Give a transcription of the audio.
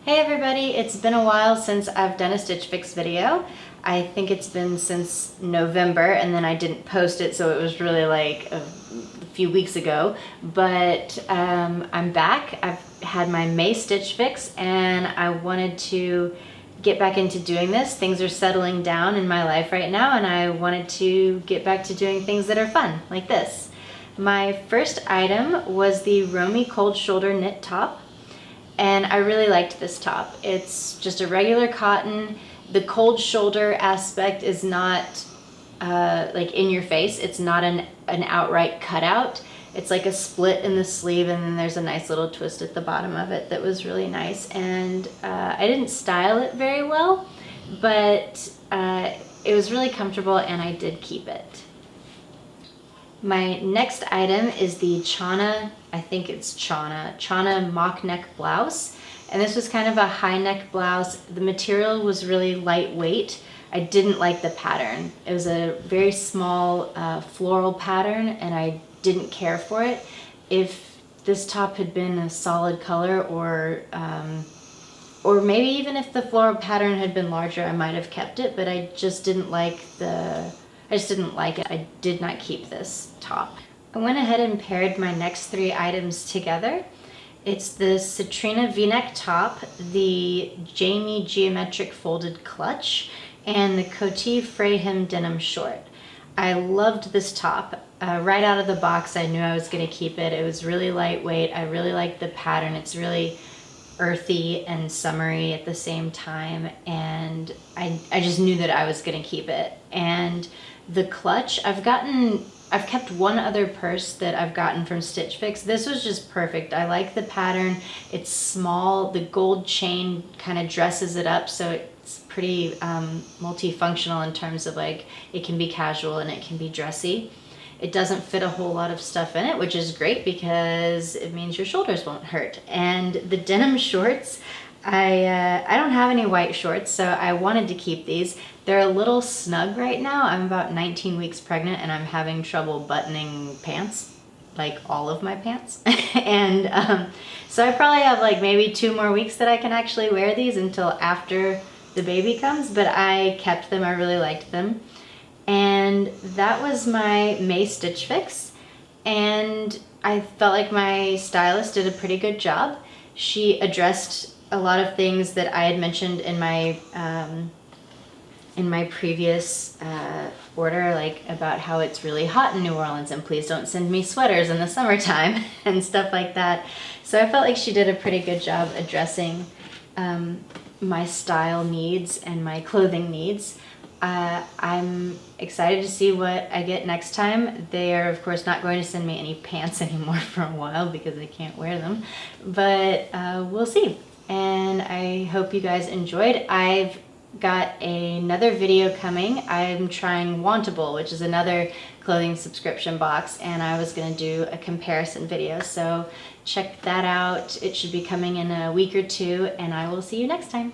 Hey everybody, it's been a while since I've done a Stitch Fix video. I think it's been since November and then I didn't post it, so it was really like a few weeks ago. But I'm back. I've had my May Stitch Fix and I wanted to get back into doing this. Things are settling down in my life right now and I wanted to get back to doing things that are fun, like this. My first item was the Romy Cold Shoulder Knit Top. And I really liked this top. It's just a regular cotton. The cold shoulder aspect is not like in your face. It's not an outright cutout. It's like a split in the sleeve and then there's a nice little twist at the bottom of it that was really nice. And I didn't style it very well, but it was really comfortable and I did keep it. My next item is the Chana, I think it's Chana mock neck blouse. And this was kind of a high neck blouse. The material was really lightweight. I didn't like the pattern. It was a very small floral pattern and I didn't care for it. If this top had been a solid color or maybe even if the floral pattern had been larger, I might have kept it, but I just didn't like it. I did not keep this top. I went ahead and paired my next three items together. It's the Citrina V-neck top, the Jamie geometric folded clutch, and the Coty fray hem denim short. I loved this top. Right out of the box, I knew I was gonna keep it. It was really lightweight. I really liked the pattern. It's really earthy and summery at the same time, and I just knew that I was gonna keep it. And the clutch, I've kept one other purse that I've gotten from Stitch Fix. This was just perfect. I like the pattern. It's small. The gold chain kind of dresses it up, so it's pretty multifunctional in terms of like it can be casual and it can be dressy. It doesn't fit a whole lot of stuff in it, which is great because it means your shoulders won't hurt. And the denim shorts, I don't have any white shorts, so I wanted to keep these. They're a little snug right now. I'm about 19 weeks pregnant and I'm having trouble buttoning pants, like all of my pants. And so I probably have like maybe 2 more weeks that I can actually wear these until after the baby comes, but I kept them. I really liked them. And that was my May Stitch Fix. And I felt like my stylist did a pretty good job. She addressed a lot of things that I had mentioned in my previous order, like about how it's really hot in New Orleans and please don't send me sweaters in the summertime and stuff like that. So I felt like she did a pretty good job addressing my style needs and my clothing needs. I'm excited to see what I get next time. They are, of course, not going to send me any pants anymore for a while because I can't wear them, but we'll see. And I hope you guys enjoyed. I've got another video coming. I'm trying Wantable, which is another clothing subscription box, and I was going to do a comparison video, so check that out. It should be coming in a week or two, and I will see you next time.